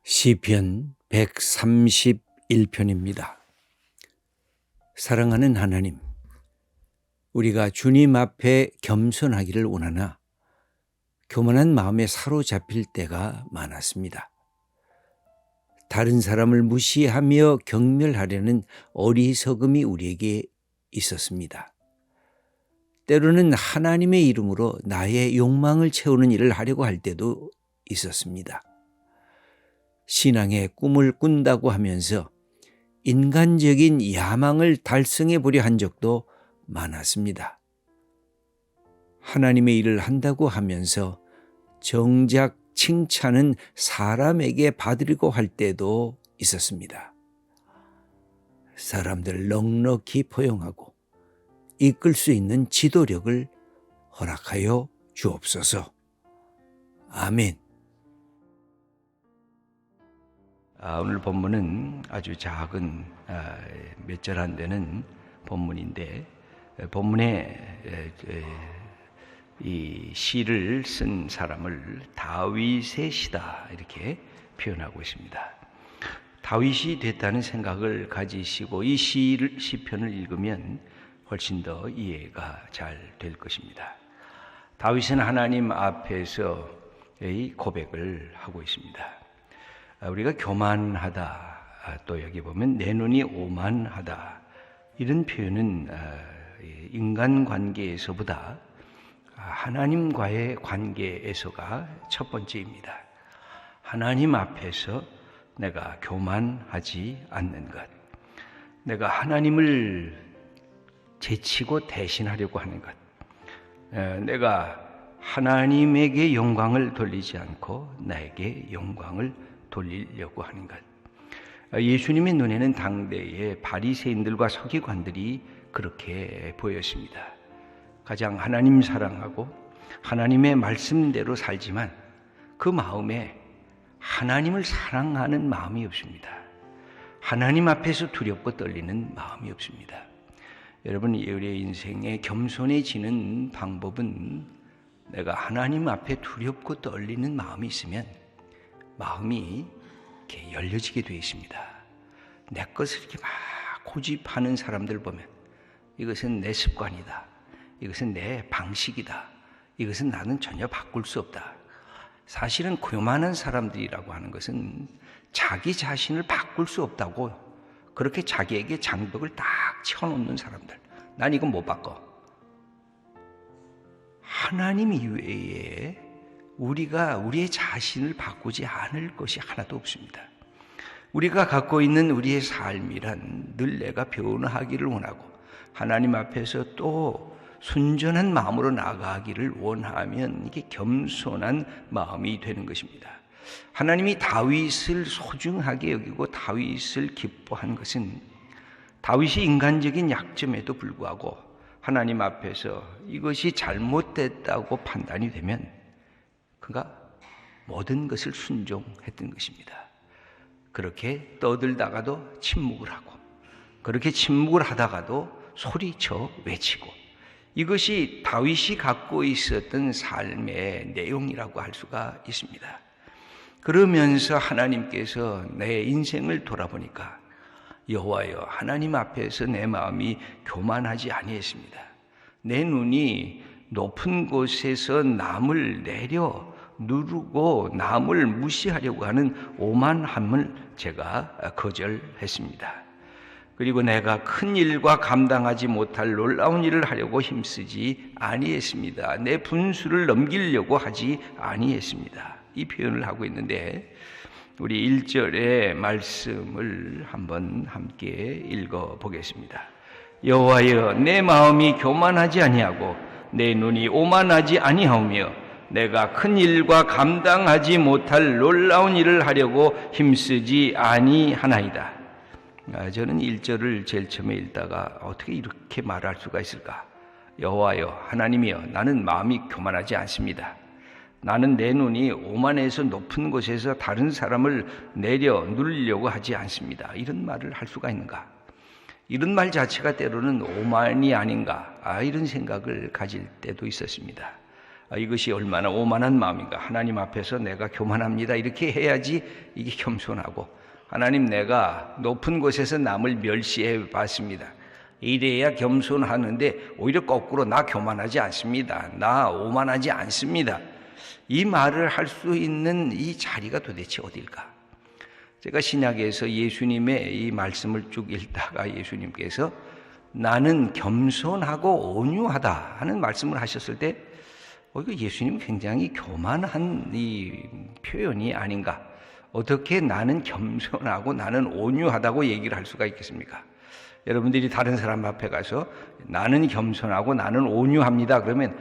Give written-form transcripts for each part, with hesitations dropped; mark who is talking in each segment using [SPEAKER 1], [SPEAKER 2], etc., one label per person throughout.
[SPEAKER 1] 시편 131편입니다. 사랑하는 하나님, 우리가 주님 앞에 겸손하기를 원하나 교만한 마음에 사로잡힐 때가 많았습니다. 다른 사람을 무시하며 경멸하려는 어리석음이 우리에게 있었습니다. 때로는 하나님의 이름으로 나의 욕망을 채우는 일을 하려고 할 때도 있었습니다. 신앙의 꿈을 꾼다고 하면서 인간적인 야망을 달성해 보려 한 적도 많았습니다. 하나님의 일을 한다고 하면서 정작 칭찬은 사람에게 받으려고 할 때도 있었습니다. 사람들을 넉넉히 포용하고 이끌 수 있는 지도력을 허락하여 주옵소서. 아멘. 오늘 본문은 아주 작은 몇 절 안 되는 본문인데, 본문에 이 시를 쓴 사람을 다윗의 시다 이렇게 표현하고 있습니다. 다윗이 됐다는 생각을 가지시고 이 시편을 읽으면 훨씬 더 이해가 잘 될 것입니다. 다윗은 하나님 앞에서의 고백을 하고 있습니다. 우리가 교만하다, 또 여기 보면 내 눈이 오만하다, 이런 표현은 인간관계에서보다 하나님과의 관계에서가 첫 번째입니다. 하나님 앞에서 내가 교만하지 않는 것, 내가 하나님을 제치고 대신하려고 하는 것, 내가 하나님에게 영광을 돌리지 않고 나에게 영광을 돌리려고 하는 것. 예수님의 눈에는 당대의 바리새인들과 서기관들이 그렇게 보였습니다. 가장 하나님 사랑하고 하나님의 말씀대로 살지만 그 마음에 하나님을 사랑하는 마음이 없습니다. 하나님 앞에서 두렵고 떨리는 마음이 없습니다. 여러분, 우리의 인생에 겸손해지는 방법은 내가 하나님 앞에 두렵고 떨리는 마음이 있으면 마음이 이렇게 열려지게 되어 있습니다. 내 것을 이렇게 막 고집하는 사람들 보면 이것은 내 습관이다, 이것은 내 방식이다, 이것은 나는 전혀 바꿀 수 없다. 사실은 교만한 사람들이라고 하는 것은 자기 자신을 바꿀 수 없다고 그렇게 자기에게 장벽을 딱 쳐놓는 사람들. 난 이건 못 바꿔. 하나님 이외에 우리가 우리의 자신을 바꾸지 않을 것이 하나도 없습니다. 우리가 갖고 있는 우리의 삶이란 늘 내가 변화하기를 원하고 하나님 앞에서 또 순전한 마음으로 나아가기를 원하면 이게 겸손한 마음이 되는 것입니다. 하나님이 다윗을 소중하게 여기고 다윗을 기뻐한 것은 다윗이 인간적인 약점에도 불구하고 하나님 앞에서 이것이 잘못됐다고 판단이 되면 그가 모든 것을 순종했던 것입니다. 그렇게 떠들다가도 침묵을 하고, 그렇게 침묵을 하다가도 소리쳐 외치고, 이것이 다윗이 갖고 있었던 삶의 내용이라고 할 수가 있습니다. 그러면서 하나님께서 내 인생을 돌아보니까 여호와여, 하나님 앞에서 내 마음이 교만하지 아니했습니다. 내 눈이 높은 곳에서 남을 내려 누르고 남을 무시하려고 하는 오만함을 제가 거절했습니다. 그리고 내가 큰 일과 감당하지 못할 놀라운 일을 하려고 힘쓰지 아니했습니다. 내 분수를 넘기려고 하지 아니했습니다. 이 표현을 하고 있는데 우리 1절의 말씀을 한번 함께 읽어보겠습니다. 여호와여, 내 마음이 교만하지 아니하고 내 눈이 오만하지 아니하오며 내가 큰 일과 감당하지 못할 놀라운 일을 하려고 힘쓰지 아니하나이다. 저는 1절을 제일 처음에 읽다가 어떻게 이렇게 말할 수가 있을까? 여호와여, 하나님이여, 나는 마음이 교만하지 않습니다. 나는 내 눈이 오만해서 높은 곳에서 다른 사람을 내려 누르려고 하지 않습니다. 이런 말을 할 수가 있는가? 이런 말 자체가 때로는 오만이 아닌가? 이런 생각을 가질 때도 있었습니다. 이것이 얼마나 오만한 마음인가. 하나님 앞에서 내가 교만합니다. 이렇게 해야지 이게 겸손하고, 하나님 내가 높은 곳에서 남을 멸시해 봤습니다. 이래야 겸손하는데 오히려 거꾸로 나 교만하지 않습니다. 나 오만하지 않습니다. 이 말을 할 수 있는 이 자리가 도대체 어딜까? 제가 신약에서 예수님의 이 말씀을 쭉 읽다가 예수님께서 나는 겸손하고 온유하다 하는 말씀을 하셨을 때 이거 예수님 굉장히 교만한 이 표현이 아닌가. 어떻게 나는 겸손하고 나는 온유하다고 얘기를 할 수가 있겠습니까? 여러분들이 다른 사람 앞에 가서 나는 겸손하고 나는 온유합니다 그러면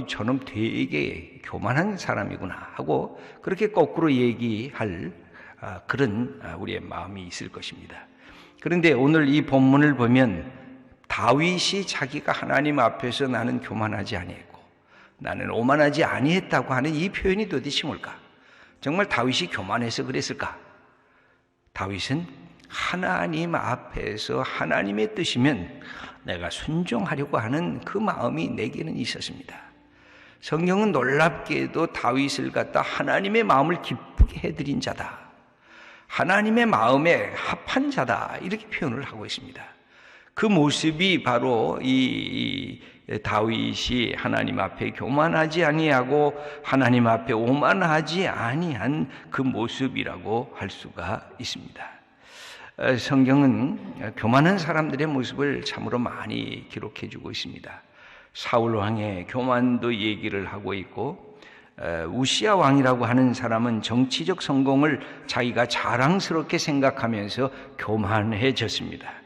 [SPEAKER 1] 저놈 되게 교만한 사람이구나 하고 그렇게 거꾸로 얘기할 그런 우리의 마음이 있을 것입니다. 그런데 오늘 이 본문을 보면 다윗이 자기가 하나님 앞에서 나는 교만하지 아니했고 나는 오만하지 아니했다고 하는 이 표현이 도대체 뭘까? 정말 다윗이 교만해서 그랬을까? 다윗은 하나님 앞에서 하나님의 뜻이면 내가 순종하려고 하는 그 마음이 내게는 있었습니다. 성경은 놀랍게도 다윗을 갖다 하나님의 마음을 기쁘게 해드린 자다, 하나님의 마음에 합한 자다 이렇게 표현을 하고 있습니다. 그 모습이 바로 이 다윗이 하나님 앞에 교만하지 아니하고 하나님 앞에 오만하지 아니한 그 모습이라고 할 수가 있습니다. 성경은 교만한 사람들의 모습을 참으로 많이 기록해 주고 있습니다. 사울 왕의 교만도 얘기를 하고 있고, 우시야 왕이라고 하는 사람은 정치적 성공을 자기가 자랑스럽게 생각하면서 교만해졌습니다.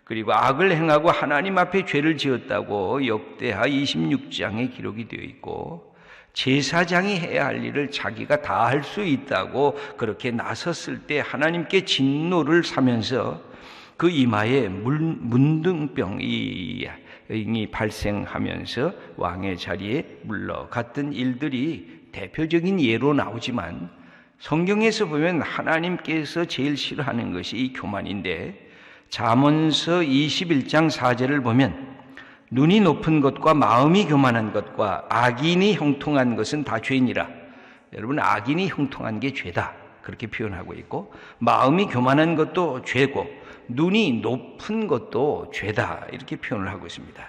[SPEAKER 1] 그리고 악을 행하고 하나님 앞에 죄를 지었다고 역대하 26장에 기록이 되어 있고, 제사장이 해야 할 일을 자기가 다 할 수 있다고 그렇게 나섰을 때 하나님께 진노를 사면서 그 이마에 문둥병이 발생하면서 왕의 자리에 물러갔던 일들이 대표적인 예로 나오지만, 성경에서 보면 하나님께서 제일 싫어하는 것이 이 교만인데, 잠언서 21장 4절을 보면 눈이 높은 것과 마음이 교만한 것과 악인이 형통한 것은 다 죄니라. 여러분, 악인이 형통한 게 죄다 그렇게 표현하고 있고, 마음이 교만한 것도 죄고 눈이 높은 것도 죄다 이렇게 표현을 하고 있습니다.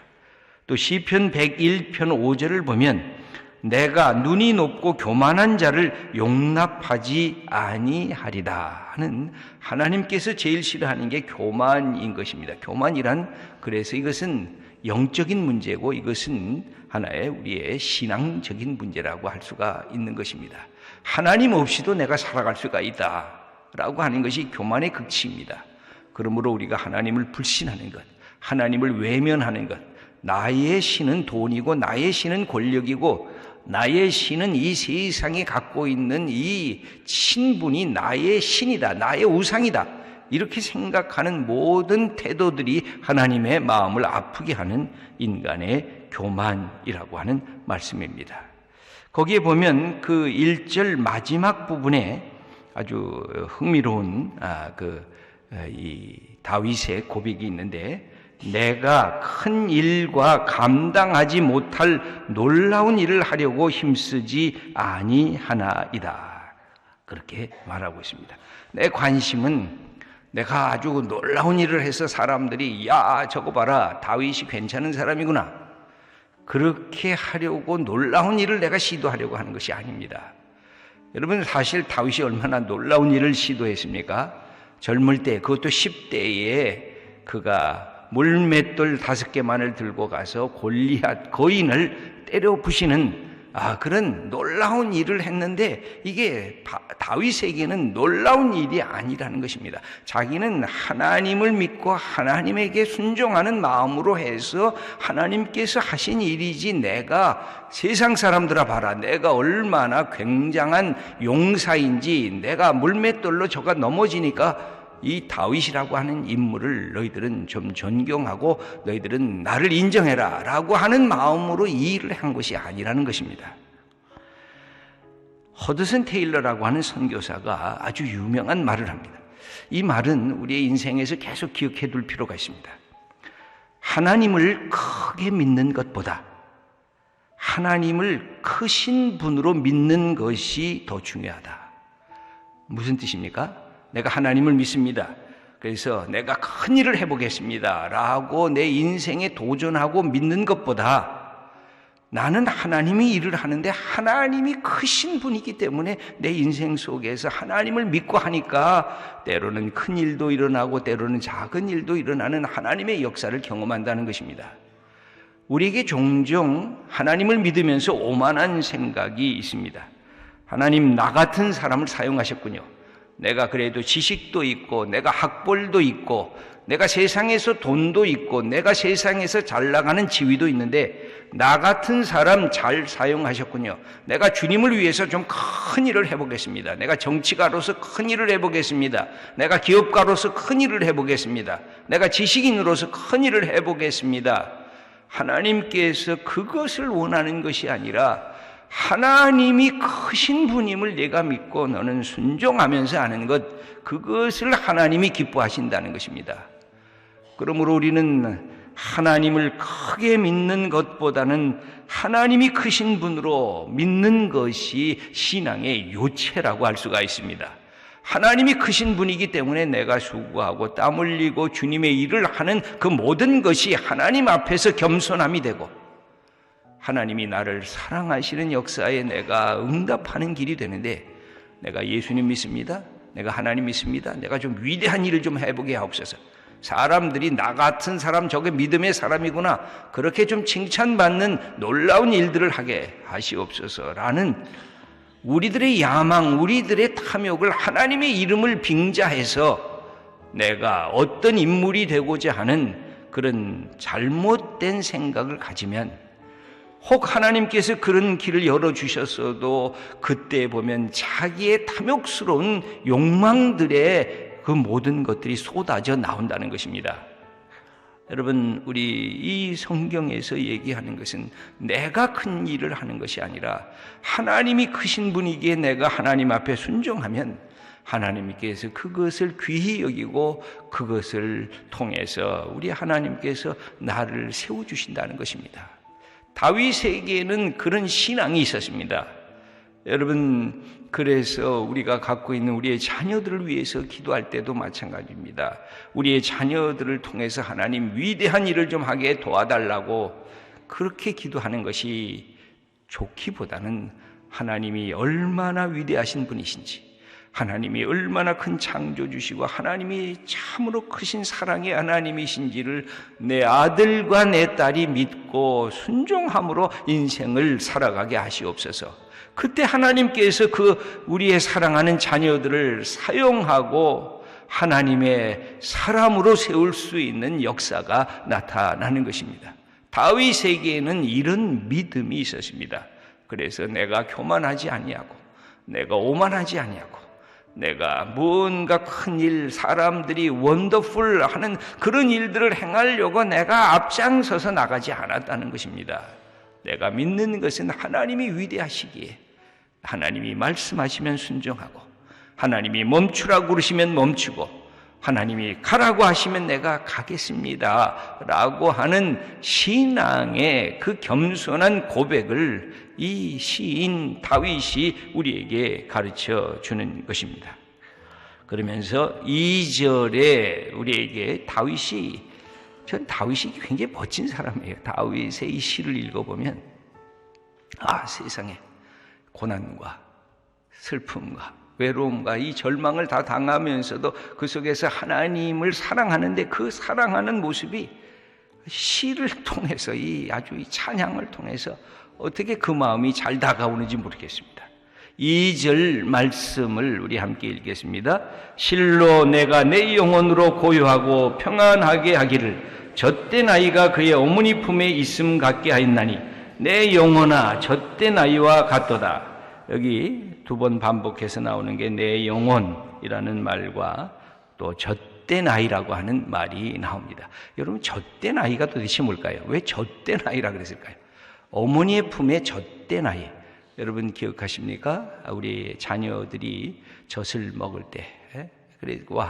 [SPEAKER 1] 또 시편 101편 5절을 보면 내가 눈이 높고 교만한 자를 용납하지 아니하리다 하는, 하나님께서 제일 싫어하는 게 교만인 것입니다. 교만이란, 그래서 이것은 영적인 문제고 이것은 하나의 우리의 신앙적인 문제라고 할 수가 있는 것입니다. 하나님 없이도 내가 살아갈 수가 있다라고 하는 것이 교만의 극치입니다. 그러므로 우리가 하나님을 불신하는 것, 하나님을 외면하는 것, 나의 신은 돈이고 나의 신은 권력이고 나의 신은 이 세상에 갖고 있는 이 신분이 나의 신이다, 나의 우상이다, 이렇게 생각하는 모든 태도들이 하나님의 마음을 아프게 하는 인간의 교만이라고 하는 말씀입니다. 거기에 보면 그 1절 마지막 부분에 아주 흥미로운 이 다윗의 고백이 있는데, 내가 큰 일과 감당하지 못할 놀라운 일을 하려고 힘쓰지 아니하나이다 그렇게 말하고 있습니다. 내 관심은 내가 아주 놀라운 일을 해서 사람들이 야 저거 봐라 다윗이 괜찮은 사람이구나 그렇게 하려고 놀라운 일을 내가 시도하려고 하는 것이 아닙니다. 여러분, 사실 다윗이 얼마나 놀라운 일을 시도했습니까? 젊을 때, 그것도 10대에 그가 물맷돌 5개만을 들고 가서 골리앗 거인을 때려 부시는 그런 놀라운 일을 했는데, 이게 다윗에게는 놀라운 일이 아니라는 것입니다. 자기는 하나님을 믿고 하나님에게 순종하는 마음으로 해서 하나님께서 하신 일이지, 내가 세상 사람들아 봐라 내가 얼마나 굉장한 용사인지, 내가 물맷돌로 저가 넘어지니까 이 다윗이라고 하는 인물을 너희들은 좀 존경하고 너희들은 나를 인정해라 라고 하는 마음으로 이 일을 한 것이 아니라는 것입니다. 허드슨 테일러라고 하는 선교사가 아주 유명한 말을 합니다. 이 말은 우리의 인생에서 계속 기억해 둘 필요가 있습니다. 하나님을 크게 믿는 것보다 하나님을 크신 분으로 믿는 것이 더 중요하다. 무슨 뜻입니까? 내가 하나님을 믿습니다. 그래서 내가 큰 일을 해보겠습니다 라고 내 인생에 도전하고 믿는 것보다 나는 하나님이 일을 하는데 하나님이 크신 분이기 때문에 내 인생 속에서 하나님을 믿고 하니까 때로는 큰 일도 일어나고 때로는 작은 일도 일어나는 하나님의 역사를 경험한다는 것입니다. 우리에게 종종 하나님을 믿으면서 오만한 생각이 있습니다. 하나님, 나 같은 사람을 사용하셨군요. 내가 그래도 지식도 있고 내가 학벌도 있고 내가 세상에서 돈도 있고 내가 세상에서 잘 나가는 지위도 있는데 나 같은 사람 잘 사용하셨군요. 내가 주님을 위해서 좀 큰 일을 해보겠습니다. 내가 정치가로서 큰 일을 해보겠습니다. 내가 기업가로서 큰 일을 해보겠습니다. 내가 지식인으로서 큰 일을 해보겠습니다. 하나님께서 그것을 원하는 것이 아니라 하나님이 크신 분임을 내가 믿고 너는 순종하면서 하는 것, 그것을 하나님이 기뻐하신다는 것입니다. 그러므로 우리는 하나님을 크게 믿는 것보다는 하나님이 크신 분으로 믿는 것이 신앙의 요체라고 할 수가 있습니다. 하나님이 크신 분이기 때문에 내가 수고하고 땀 흘리고 주님의 일을 하는 그 모든 것이 하나님 앞에서 겸손함이 되고 하나님이 나를 사랑하시는 역사에 내가 응답하는 길이 되는데 내가 예수님 믿습니다. 내가 하나님 믿습니다. 내가 좀 위대한 일을 좀 해보게 하옵소서. 사람들이 나 같은 사람 저게 믿음의 사람이구나 그렇게 좀 칭찬받는 놀라운 일들을 하게 하시옵소서라는 우리들의 야망, 우리들의 탐욕을 하나님의 이름을 빙자해서 내가 어떤 인물이 되고자 하는 그런 잘못된 생각을 가지면 혹 하나님께서 그런 길을 열어주셨어도 그때 보면 자기의 탐욕스러운 욕망들의 그 모든 것들이 쏟아져 나온다는 것입니다. 여러분, 우리 이 성경에서 얘기하는 것은 내가 큰 일을 하는 것이 아니라 하나님이 크신 분이기에 내가 하나님 앞에 순종하면 하나님께서 그것을 귀히 여기고 그것을 통해서 우리 하나님께서 나를 세워주신다는 것입니다. 다윗에게는 그런 신앙이 있었습니다. 여러분, 그래서 우리가 갖고 있는 우리의 자녀들을 위해서 기도할 때도 마찬가지입니다. 우리의 자녀들을 통해서 하나님 위대한 일을 좀 하게 도와달라고 그렇게 기도하는 것이 좋기보다는 하나님이 얼마나 위대하신 분이신지, 하나님이 얼마나 큰 창조주시고 하나님이 참으로 크신 사랑의 하나님이신지를 내 아들과 내 딸이 믿고 순종함으로 인생을 살아가게 하시옵소서. 그때 하나님께서 그 우리의 사랑하는 자녀들을 사용하고 하나님의 사람으로 세울 수 있는 역사가 나타나는 것입니다. 다윗에게는 이런 믿음이 있었습니다. 그래서 내가 교만하지 아니하고 내가 오만하지 아니하고 내가 뭔가 큰일, 사람들이 원더풀 하는 그런 일들을 행하려고 내가 앞장서서 나가지 않았다는 것입니다. 내가 믿는 것은 하나님이 위대하시기에 하나님이 말씀하시면 순종하고 하나님이 멈추라고 그러시면 멈추고 하나님이 가라고 하시면 내가 가겠습니다 라고 하는 신앙의 그 겸손한 고백을 이 시인 다윗이 우리에게 가르쳐 주는 것입니다. 그러면서 2절에 우리에게 전 다윗이 굉장히 멋진 사람이에요. 다윗의 이 시를 읽어보면 세상에 고난과 슬픔과 외로움과 이 절망을 다 당하면서도 그 속에서 하나님을 사랑하는데 그 사랑하는 모습이 시를 통해서 아주 이 찬양을 통해서 어떻게 그 마음이 잘 다가오는지 모르겠습니다. 2절 말씀을 우리 함께 읽겠습니다. 실로 내가 내 영혼으로 고요하고 평안하게 하기를 젖된 아이가 그의 어머니 품에 있음 같게 하였나니 내 영혼아 젖된 아이와 같도다. 여기 두 번 반복해서 나오는 게 내 영혼이라는 말과 또 젖된 아이라고 하는 말이 나옵니다. 여러분, 젖된 아이가 도대체 뭘까요? 왜 젖된 아이라 그랬을까요? 어머니의 품에 젖된 아이. 여러분 기억하십니까? 우리 자녀들이 젖을 먹을 때, 그리고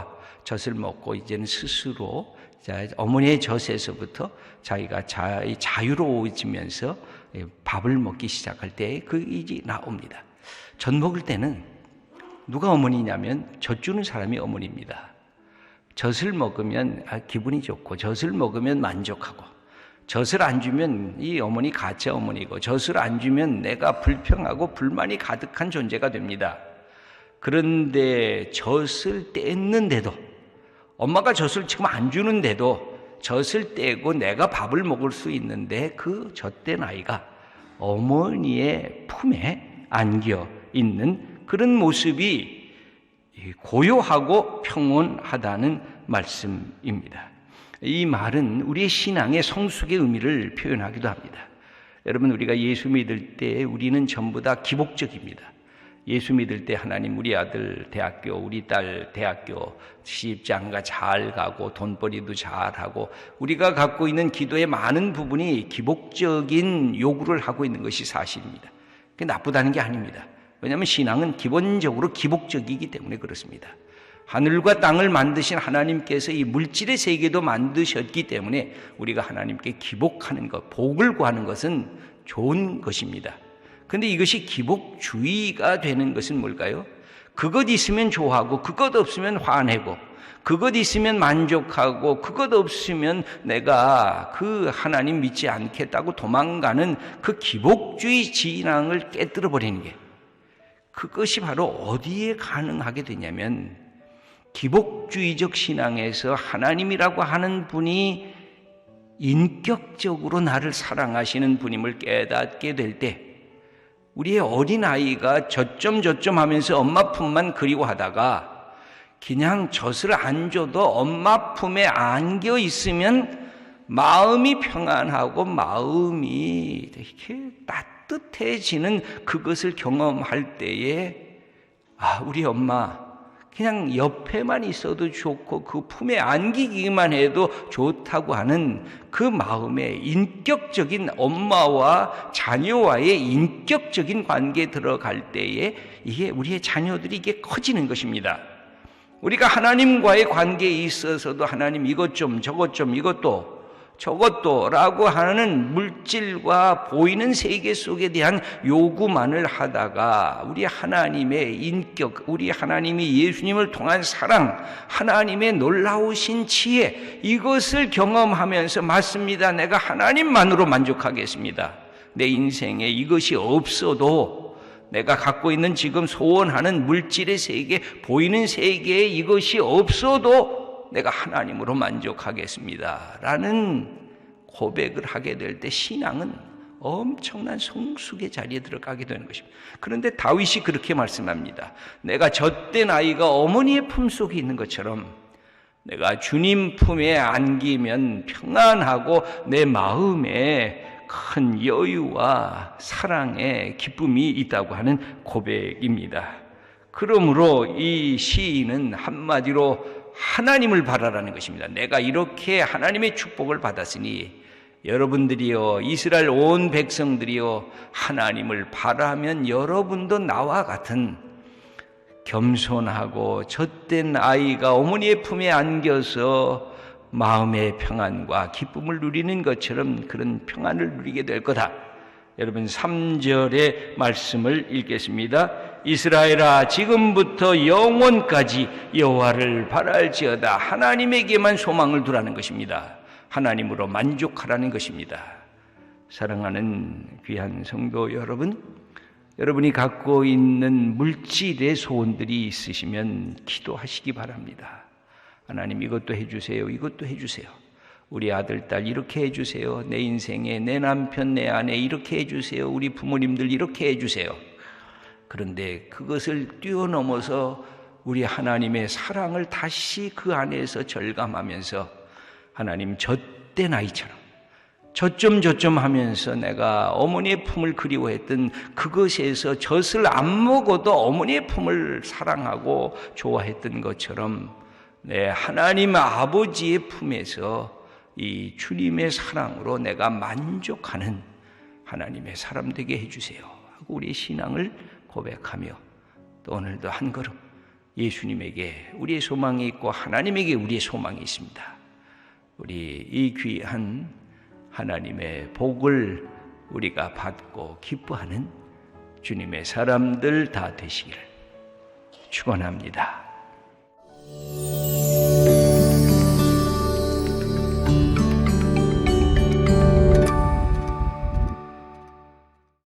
[SPEAKER 1] 젖을 먹고 이제는 스스로 자, 어머니의 젖에서부터 자기가 자유로워지면서 밥을 먹기 시작할 때 그 일이 나옵니다. 젖 먹을 때는 누가 어머니냐면 젖 주는 사람이 어머니입니다. 젖을 먹으면 기분이 좋고, 젖을 먹으면 만족하고, 젖을 안 주면 이 어머니 가짜 어머니고, 젖을 안 주면 내가 불평하고 불만이 가득한 존재가 됩니다. 그런데 젖을 뗐는데도, 엄마가 젖을 지금 안 주는데도 젖을 떼고 내가 밥을 먹을 수 있는데, 그 젖된 아이가 어머니의 품에 안겨 있는 그런 모습이 고요하고 평온하다는 말씀입니다. 이 말은 우리의 신앙의 성숙의 의미를 표현하기도 합니다. 여러분, 우리가 예수 믿을 때 우리는 전부 다 기복적입니다. 예수 믿을 때 하나님 우리 아들 대학교, 우리 딸 대학교 시집장가 잘 가고 돈벌이도 잘하고, 우리가 갖고 있는 기도의 많은 부분이 기복적인 요구를 하고 있는 것이 사실입니다. 그게 나쁘다는 게 아닙니다. 왜냐하면 신앙은 기본적으로 기복적이기 때문에 그렇습니다. 하늘과 땅을 만드신 하나님께서 이 물질의 세계도 만드셨기 때문에 우리가 하나님께 기복하는 것, 복을 구하는 것은 좋은 것입니다. 그런데 이것이 기복주의가 되는 것은 뭘까요? 그것 있으면 좋아하고 그것 없으면 화내고, 그것 있으면 만족하고 그것 없으면 내가 그 하나님 믿지 않겠다고 도망가는 그 기복주의 진앙을 깨뜨려 버리는 게, 그것이 바로 어디에 가능하게 되냐면, 기복주의적 신앙에서 하나님이라고 하는 분이 인격적으로 나를 사랑하시는 분임을 깨닫게 될 때, 우리의 어린아이가 저점 하면서 엄마 품만 그리워하다가 그냥 젖을 안 줘도 엄마 품에 안겨 있으면 마음이 평안하고 마음이 이렇게 따뜻해지는 그것을 경험할 때에, 우리 엄마 그냥 옆에만 있어도 좋고 그 품에 안기기만 해도 좋다고 하는 그 마음에 인격적인, 엄마와 자녀와의 인격적인 관계에 들어갈 때에 이게 우리의 자녀들이 이게 커지는 것입니다. 우리가 하나님과의 관계에 있어서도 하나님 이것 좀 저것 좀 이것도 저것도 라고 하는 물질과 보이는 세계 속에 대한 요구만을 하다가 우리 하나님의 인격, 우리 하나님이 예수님을 통한 사랑, 하나님의 놀라우신 지혜, 이것을 경험하면서 맞습니다, 내가 하나님만으로 만족하겠습니다, 내 인생에 이것이 없어도 내가 갖고 있는 지금 소원하는 물질의 세계, 보이는 세계에 이것이 없어도 내가 하나님으로 만족하겠습니다 라는 고백을 하게 될 때 신앙은 엄청난 성숙의 자리에 들어가게 되는 것입니다. 그런데 다윗이 그렇게 말씀합니다. 내가 젖된 아이가 어머니의 품속에 있는 것처럼 내가 주님 품에 안기면 평안하고 내 마음에 큰 여유와 사랑의 기쁨이 있다고 하는 고백입니다. 그러므로 이 시인은 한마디로 하나님을 바라라는 것입니다. 내가 이렇게 하나님의 축복을 받았으니 여러분들이요, 이스라엘 온 백성들이요, 하나님을 바라면 여러분도 나와 같은 겸손하고 젖된 아이가 어머니의 품에 안겨서 마음의 평안과 기쁨을 누리는 것처럼 그런 평안을 누리게 될 거다. 여러분 3절의 말씀을 읽겠습니다. 이스라엘아, 지금부터 영원까지 여호와를 바랄지어다. 하나님에게만 소망을 두라는 것입니다. 하나님으로 만족하라는 것입니다. 사랑하는 귀한 성도 여러분, 여러분이 갖고 있는 물질의 소원들이 있으시면 기도하시기 바랍니다. 하나님 이것도 해주세요, 이것도 해주세요. 우리 아들, 딸 이렇게 해주세요. 내 인생에 내 남편, 내 아내 이렇게 해주세요. 우리 부모님들 이렇게 해주세요. 그런데 그것을 뛰어넘어서 우리 하나님의 사랑을 다시 그 안에서 절감하면서 하나님 젖된 아이처럼 저점 하면서 내가 어머니의 품을 그리워했던 그것에서 젖을 안 먹어도 어머니의 품을 사랑하고 좋아했던 것처럼 내 하나님 아버지의 품에서 이 주님의 사랑으로 내가 만족하는 하나님의 사람 되게 해주세요 하고 우리의 신앙을 고백하며 또 오늘도 한 걸음 예수님에게 우리의 소망이 있고 하나님에게 우리의 소망이 있습니다. 우리 이 귀한 하나님의 복을 우리가 받고 기뻐하는 주님의 사람들 다 되시기를 축원합니다.